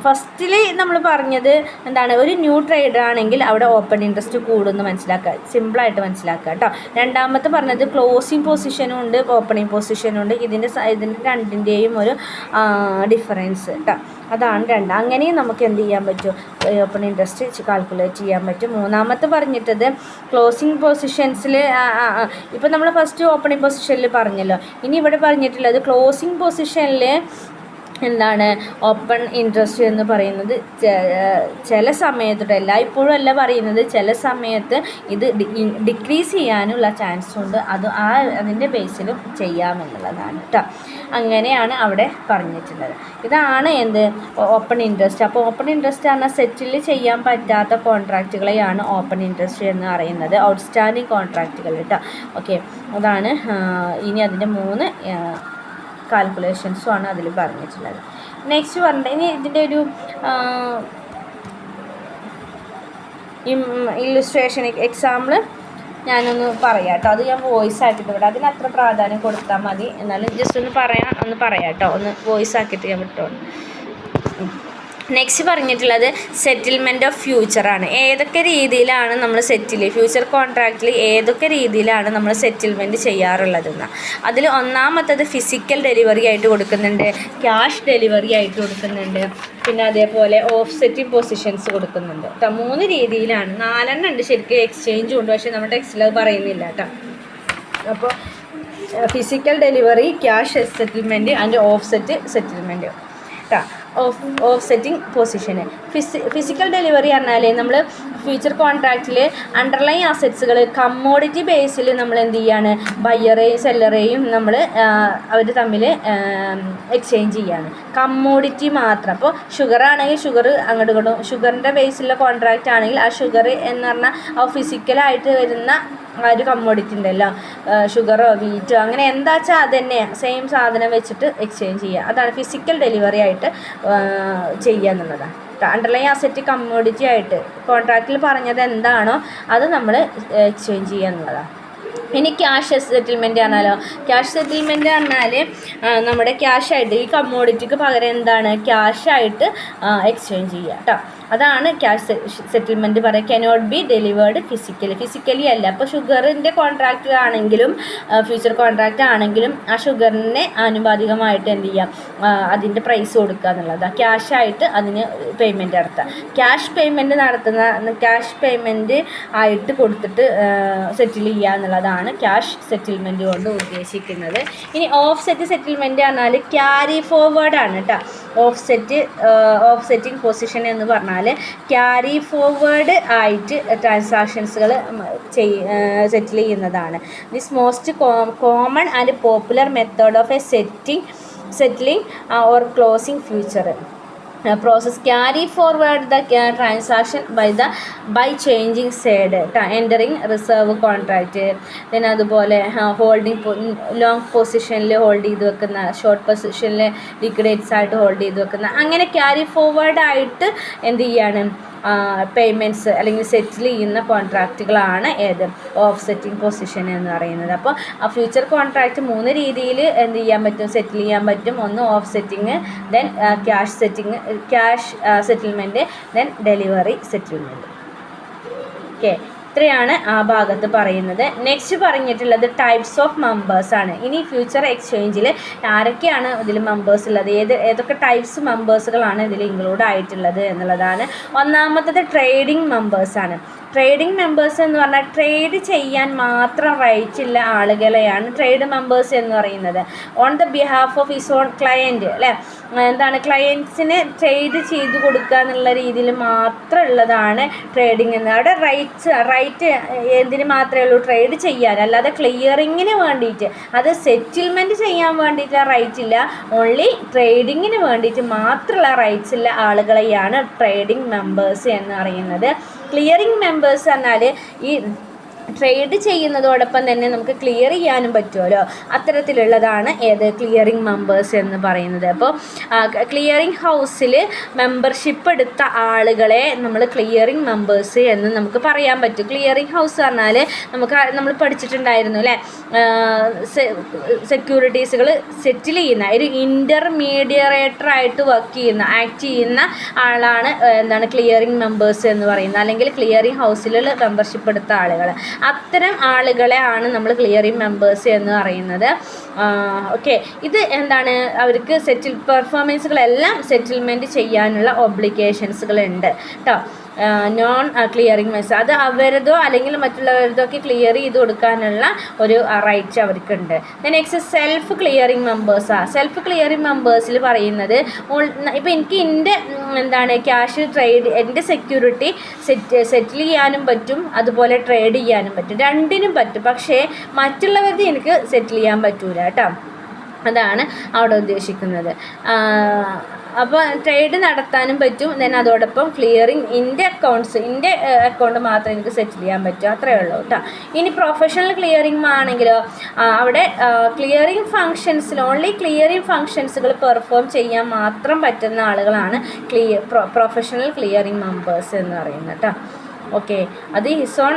ഫസ്റ്റിൽ നമ്മൾ പറഞ്ഞത് എന്താണ്, ഒരു ന്യൂ ട്രേഡർ ആണെങ്കിൽ അവിടെ ഓപ്പൺ ഇൻട്രസ്റ്റ് കൂടുമെന്ന് മനസ്സിലാക്കുക, സിമ്പിളായിട്ട് മനസ്സിലാക്കുക കേട്ടോ. രണ്ടാമത്തെ പറഞ്ഞത് ക്ലോസിങ് പൊസിഷനും ഉണ്ട് ഓപ്പണിംഗ് പൊസിഷനും ഉണ്ട്, ഇതിൻ്റെ രണ്ടിൻ്റെയും ഒരു ഡിഫറൻസ് കേട്ടോ. അതാണ് 2. അങ്ങനെയും നമുക്ക് എന്ത് ചെയ്യാൻ പറ്റും, ഓപ്പൺ ഇൻട്രസ്റ്റ് കാൽക്കുലേറ്റ് ചെയ്യാൻ പറ്റും. മൂന്നാമത്തെ പറഞ്ഞിട്ടത് ക്ലോസിങ് പൊസിഷൻസിൽ ഇപ്പോൾ നമ്മൾ ഫസ്റ്റ് ഓപ്പണിംഗ് പൊസിഷനിൽ പറഞ്ഞല്ലോ. ഇനി ഇവിടെ പറഞ്ഞിട്ടുള്ളത് ക്ലോസിംഗ് പൊസിഷനിൽ എന്താണ് ഓപ്പൺ ഇൻട്രസ്റ്റ് എന്ന് പറയുന്നത് ചില സമയത്ത് എല്ലായ്പ്പോഴും അല്ല പറയുന്നത്, ചില സമയത്ത് ഇത് ഡിക്രീസ് ചെയ്യാനുള്ള ചാൻസ് ഉണ്ട്. അതിൻ്റെ ബേസിലും ചെയ്യാമെന്നുള്ളതാണ് കേട്ടോ. അങ്ങനെയാണ് അവിടെ പറഞ്ഞിട്ടുള്ളത്. ഇതാണ് എന്ത് ഓപ്പൺ ഇൻട്രസ്റ്റ്. അപ്പോൾ ഓപ്പൺ ഇൻട്രസ്റ്റ് പറഞ്ഞാൽ സെറ്റിൽ ചെയ്യാൻ പറ്റാത്ത കോൺട്രാക്റ്റുകളെയാണ് ഓപ്പൺ ഇൻട്രസ്റ്റ് എന്ന് പറയുന്നത്, ഔട്ട്സ്റ്റാൻഡിങ് കോൺട്രാക്റ്റുകൾ കേട്ടോ. ഓക്കെ, അതാണ് ഇനി അതിൻ്റെ 3 കാൽക്കുലേഷൻസും ആണ് അതിൽ പറഞ്ഞിട്ടുള്ളത്. നെക്സ്റ്റ് പറഞ്ഞിട്ട് ഇനി ഇതിൻ്റെ ഒരു ഇല്ലുസ്ട്രേഷൻ എക്സാമ്പിൾ ഞാനൊന്ന് പറയാം കേട്ടോ. അത് ഞാൻ വോയിസ് ആക്കിയിട്ട് വിടാം, അതിന് അത്ര പ്രാധാന്യം കൊടുത്താൽ മതി. എന്നാലും ജസ്റ്റ് ഒന്ന് പറയാം കേട്ടോ, ഒന്ന് വോയിസ് ആക്കിയിട്ട് ഞാൻ വിട്ടോളൂ. നെക്സ്റ്റ് പറഞ്ഞിട്ടുള്ളത് സെറ്റിൽമെൻറ്റ് ഓഫ് ഫ്യൂച്ചറാണ്. ഏതൊക്കെ രീതിയിലാണ് നമ്മൾ ഫ്യൂച്ചർ കോൺട്രാക്റ്റിൽ ഏതൊക്കെ രീതിയിലാണ് നമ്മൾ സെറ്റിൽമെൻറ്റ് ചെയ്യാറുള്ളതെന്ന്. അതിൽ ഒന്നാമത്തത് ഫിസിക്കൽ ഡെലിവറി ആയിട്ട് കൊടുക്കുന്നുണ്ട്, ക്യാഷ് ഡെലിവറി ആയിട്ട് കൊടുക്കുന്നുണ്ട്, പിന്നെ അതേപോലെ ഓഫ്സെറ്റിംഗ് പൊസിഷൻസ് കൊടുക്കുന്നുണ്ട് കേട്ടോ. 3 രീതിയിലാണ്, 4 ഉണ്ട് ശരിക്കും, എക്സ്ചേഞ്ചും ഉണ്ട്, പക്ഷേ നമ്മുടെ ടെക്സ്റ്റിൽ അത് പറയുന്നില്ല കേട്ടോ. അപ്പോൾ physical delivery, cash settlement and offset settlement കേട്ടോ. ഓഫ്സെറ്റിംഗ് പൊസിഷന് ഫിസിക്കൽ ഡെലിവറി പറഞ്ഞാൽ നമ്മൾ ഫ്യൂച്ചർ കോൺട്രാക്റ്റിൽ അണ്ടർലൈൻ അസറ്റ്സുകൾ കമ്മോഡിറ്റി ബേസിൽ നമ്മൾ എന്ത് ചെയ്യാണ്, ബയ്യറേയും സെല്ലറേയും നമ്മൾ അവർ തമ്മിൽ എക്സ്ചേഞ്ച് ചെയ്യാണ്, കമ്മോഡിറ്റി മാത്രം. അപ്പോൾ ഷുഗർ ആണെങ്കിൽ ഷുഗർ അങ്ങോട്ട് ഇങ്ങോട്ടും, ഷുഗറിൻ്റെ ബേസിലുള്ള കോൺട്രാക്റ്റ് ആണെങ്കിൽ ആ ഷുഗർ എന്ന് പറഞ്ഞാൽ ആ ഫിസിക്കലായിട്ട് വരുന്ന ആ ഒരു കമ്മോഡിറ്റി ഉണ്ടല്ലോ, ഷുഗറോ വീറ്റോ അങ്ങനെ എന്താ വെച്ചാൽ അത് തന്നെ സെയിം സാധനം വെച്ചിട്ട് എക്സ്ചേഞ്ച് ചെയ്യുക. അതാണ് ഫിസിക്കൽ ഡെലിവറി ആയിട്ട് ചെയ്യുക എന്നുള്ളതാണ്. അണ്ടർലൈൻ അസറ്റ് കമ്മോഡിറ്റി ആയിട്ട് കോൺട്രാക്റ്റിൽ പറഞ്ഞത് എന്താണോ അത് നമ്മൾ എക്സ്ചേഞ്ച് ചെയ്യുക എന്നുള്ളതാണ്. ഇനി ക്യാഷ് സെറ്റിൽമെൻറ്റ് പറഞ്ഞാലോ, ക്യാഷ് സെറ്റിൽമെൻറ്റ് പറഞ്ഞാൽ നമ്മുടെ ക്യാഷായിട്ട് ഈ കമ്മോഡിറ്റിക്ക് പകരം എന്താണ് ക്യാഷായിട്ട് എക്സ്ചേഞ്ച് ചെയ്യുക കേട്ടോ. അതാണ് ക്യാഷ് സെറ്റിൽമെൻറ്റ് പറയുക. കനോട്ട് ബി ഡെലിവേർഡ് ഫിസിക്കലി അല്ല. അപ്പോൾ ഷുഗറിൻ്റെ കോൺട്രാക്റ്റ് ആണെങ്കിലും ഫ്യൂച്ചർ കോൺട്രാക്റ്റ് ആണെങ്കിലും ആ ഷുഗറിനെ ആനുപാതികമായിട്ട് എന്ത് ചെയ്യാം, അതിൻ്റെ പ്രൈസ് കൊടുക്കുക എന്നുള്ളതാണ്. ക്യാഷായിട്ട് അതിന് പേയ്മെൻറ്റ് നടത്തുക. ക്യാഷ് പേയ്മെൻറ്റ് ആയിട്ട് കൊടുത്തിട്ട് സെറ്റിൽ ചെയ്യുക എന്നുള്ളതാണ് ക്യാഷ് സെറ്റിൽമെൻറ്റ് കൊണ്ട് ഉദ്ദേശിക്കുന്നത്. ഇനി ഓഫ്സെറ്റ് സെറ്റിൽമെൻറ്റ് പറഞ്ഞാൽ ക്യാരി ഫോർവേഡാണ് കേട്ടോ. ഓഫ്സെറ്റിംഗ് പൊസിഷൻ എന്ന് പറഞ്ഞാൽ ക്യാരി ഫോർവേഡ് ആയിട്ട് ട്രാൻസാക്ഷൻസുകൾ സെറ്റിൽ ചെയ്യുന്നതാണ്. This most common and popular method of settling or closing future process carry forward the transaction by changing side entering reserve contract, then അതുപോലെ ഹോൾഡിംഗ് ലോങ് പൊസിഷനിൽ hold ചെയ്ത് വെക്കുന്ന, short പൊസിഷനിൽ ലിക്വിഡേറ്റ്സ് ആയിട്ട് ഹോൾഡ് ചെയ്ത് വെക്കുന്ന, അങ്ങനെ ക്യാരി ഫോർവേഡ് ആയിട്ട് എന്ത് ചെയ്യാണ് പേയ്മെൻറ്റ്സ് അല്ലെങ്കിൽ സെറ്റിൽ ചെയ്യുന്ന കോൺട്രാക്റ്റുകളാണ് ഓഫ്സെറ്റിംഗ് പൊസിഷൻ എന്ന് പറയുന്നത്. അപ്പോൾ ആ ഫ്യൂച്ചർ കോൺട്രാക്റ്റ് 3 രീതിയിൽ എന്ത് ചെയ്യാൻ പറ്റും, സെറ്റിൽ ചെയ്യാൻ പറ്റും. ഒന്ന് offsetting, then cash settlement, then delivery settlement. Okay, ഇത്രയാണ് ആ ഭാഗത്ത് പറയുന്നത്. നെക്സ്റ്റ് പറഞ്ഞിട്ടുള്ളത് ടൈപ്സ് ഓഫ് മെമ്പേഴ്സാണ്. ഇനി ഫ്യൂച്ചർ എക്സ്ചേഞ്ചിൽ ആരൊക്കെയാണ് ഇതിൽ മെമ്പേഴ്സ് ഉള്ളത്, ഏതൊക്കെ ടൈപ്സ് മെമ്പേഴ്സുകളാണ് ഇതിൽ ഇൻക്ലൂഡ് ആയിട്ടുള്ളത് എന്നുള്ളതാണ്. ഒന്നാമത്തത് ട്രേഡിംഗ് മെമ്പേഴ്സാണ്. ട്രേഡിംഗ് മെമ്പേഴ്സ് എന്ന് പറഞ്ഞാൽ ട്രേഡ് ചെയ്യാൻ മാത്രം റൈറ്റ് ഉള്ള ആളുകളെയാണ് ട്രേഡ് മെമ്പേഴ്സ് എന്ന് പറയുന്നത്. On the behalf of his own client, അല്ലേ, എന്താണ് ക്ലയൻസിന് ട്രേഡ് ചെയ്ത് കൊടുക്കുക എന്നുള്ള രീതിയിൽ മാത്രം ഉള്ളതാണ് ട്രേഡിംഗ് എന്ന്. അവിടെ റൈറ്റ് എന്തിന് മാത്രമേ ഉള്ളൂ, ട്രേഡ് ചെയ്യാൻ, അല്ലാതെ ക്ലിയറിങ്ങിന് വേണ്ടിയിട്ട്, അത് സെറ്റിൽമെൻറ്റ് ചെയ്യാൻ വേണ്ടിയിട്ട് റൈറ്റ് ഇല്ല. ഓൺലി ട്രേഡിങ്ങിന് വേണ്ടിയിട്ട് മാത്രമുള്ള റൈറ്റ്സ് ഉള്ള ആളുകളെയാണ് ട്രേഡിംഗ് മെമ്പേഴ്സ് എന്ന് പറയുന്നത്. ക്ലിയറിംഗ് മെമ്പേഴ്സ് പറഞ്ഞാൽ ഈ ട്രേഡ് ചെയ്യുന്നതോടൊപ്പം തന്നെ നമുക്ക് ക്ലിയർ ചെയ്യാനും പറ്റുമല്ലോ, അത്തരത്തിലുള്ളതാണ് ക്ലിയറിംഗ് മെമ്പേഴ്സ് എന്ന് പറയുന്നത്. അപ്പോൾ ക്ലിയറിംഗ് ഹൗസിൽ മെമ്പർഷിപ്പ് എടുത്ത ആളുകളെ നമ്മൾ ക്ലിയറിംഗ് മെമ്പേഴ്സ് എന്ന് നമുക്ക് പറയാൻ പറ്റും. ക്ലിയറിംഗ് ഹൗസ് പറഞ്ഞാൽ നമ്മൾ പഠിച്ചിട്ടുണ്ടായിരുന്നു അല്ലേ, സെക്യൂരിറ്റീസുകൾ സെറ്റിൽ ചെയ്യുന്ന ഒരു ഇൻ്റർമീഡിയേറ്ററായിട്ട് ആക്ട് ചെയ്യുന്ന ആളാണ് എന്താണ് ക്ലിയറിംഗ് മെമ്പേഴ്സ് എന്ന് പറയുന്നത്, അല്ലെങ്കിൽ ക്ലിയറിംഗ് ഹൗസിൽ മെമ്പർഷിപ്പ് എടുത്ത ആളുകൾ. അത്തരം ആളുകളെ ആണ് നമ്മൾ ക്ലിയറിംഗ് മെമ്പേഴ്സ് എന്ന് പറയുന്നത്. ഓക്കെ, ഇത് എന്താണ്, അവർക്ക് പെർഫോമൻസുകളെല്ലാം സെറ്റിൽമെൻറ്റ് ചെയ്യാനുള്ള ഒബ്ലിഗേഷൻസുകളുണ്ട് കേട്ടോ. നോൺ ക്ലിയറിംഗ് മെമ്പേഴ്സ്, അത് അവരതോ അല്ലെങ്കിൽ മറ്റുള്ളവരതോ ഒക്കെ ക്ലിയർ ചെയ്ത് കൊടുക്കാനുള്ള ഒരു റൈറ്റ്സ് അവർക്കുണ്ട്. നെക്സ്റ്റ് സെൽഫ് ക്ലിയറിംഗ് മെമ്പേഴ്സാണ്. സെൽഫ് ക്ലിയറിംഗ് മെമ്പേഴ്സിൽ പറയുന്നത് ഇപ്പോൾ എനിക്ക് എൻ്റെ ക്യാഷ് ട്രേഡ്, എൻ്റെ സെക്യൂരിറ്റി സെറ്റിൽ ചെയ്യാനും പറ്റും, അതുപോലെ ട്രേഡ് ചെയ്യാനും പറ്റും, രണ്ടിനും പറ്റും. പക്ഷേ മറ്റുള്ളവരുടെ എനിക്ക് സെറ്റിൽ ചെയ്യാൻ പറ്റൂല കേട്ടോ. അതാണ് അവിടെ ഉദ്ദേശിക്കുന്നത്. അപ്പോൾ ട്രേഡ് നടത്താനും പറ്റും. അതോടൊപ്പം ക്ലിയറിങ് എൻ്റെ അക്കൗണ്ട് മാത്രമേ എനിക്ക് സെറ്റിൽ ചെയ്യാൻ പറ്റൂ, അത്രയേ ഉള്ളൂ കേട്ടോ. ഇനി പ്രൊഫഷണൽ ക്ലിയറിംഗ് ആണെങ്കിലോ അവിടെ ക്ലിയറിംഗ് ഫങ്ഷൻസിൽ ഓൺലി ക്ലിയറിംഗ് ഫങ്ഷൻസുകൾ പെർഫോം ചെയ്യാൻ മാത്രം പറ്റുന്ന ആളുകളാണ് പ്രൊഫഷണൽ ക്ലിയറിംഗ് മെമ്പേഴ്സ് എന്ന് പറയുന്നത് കേട്ടോ. ഓക്കെ, അത് ഹിസ് ഓൺ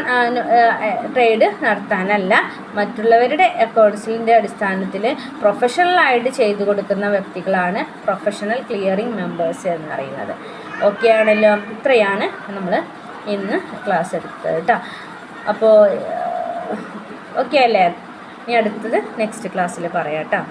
ട്രേഡ് നടത്താനല്ല, മറ്റുള്ളവരുടെ അക്കൗണ്ട്സിൻ്റെ അടിസ്ഥാനത്തിൽ പ്രൊഫഷണലായിട്ട് ചെയ്തു കൊടുക്കുന്ന വ്യക്തികളാണ് പ്രൊഫഷണൽ ക്ലിയറിംഗ് മെമ്പേഴ്സ് എന്ന് പറയുന്നത്. ഓക്കെ ആണല്ലോ, ഇത്രയാണ് നമ്മൾ ഇന്ന് ക്ലാസ് എടുത്തത് കേട്ടോ. അപ്പോൾ ഓക്കെ അല്ലേ? ഇനി അടുത്തത് നെക്സ്റ്റ് ക്ലാസ്സിൽ പറയാം കേട്ടോ.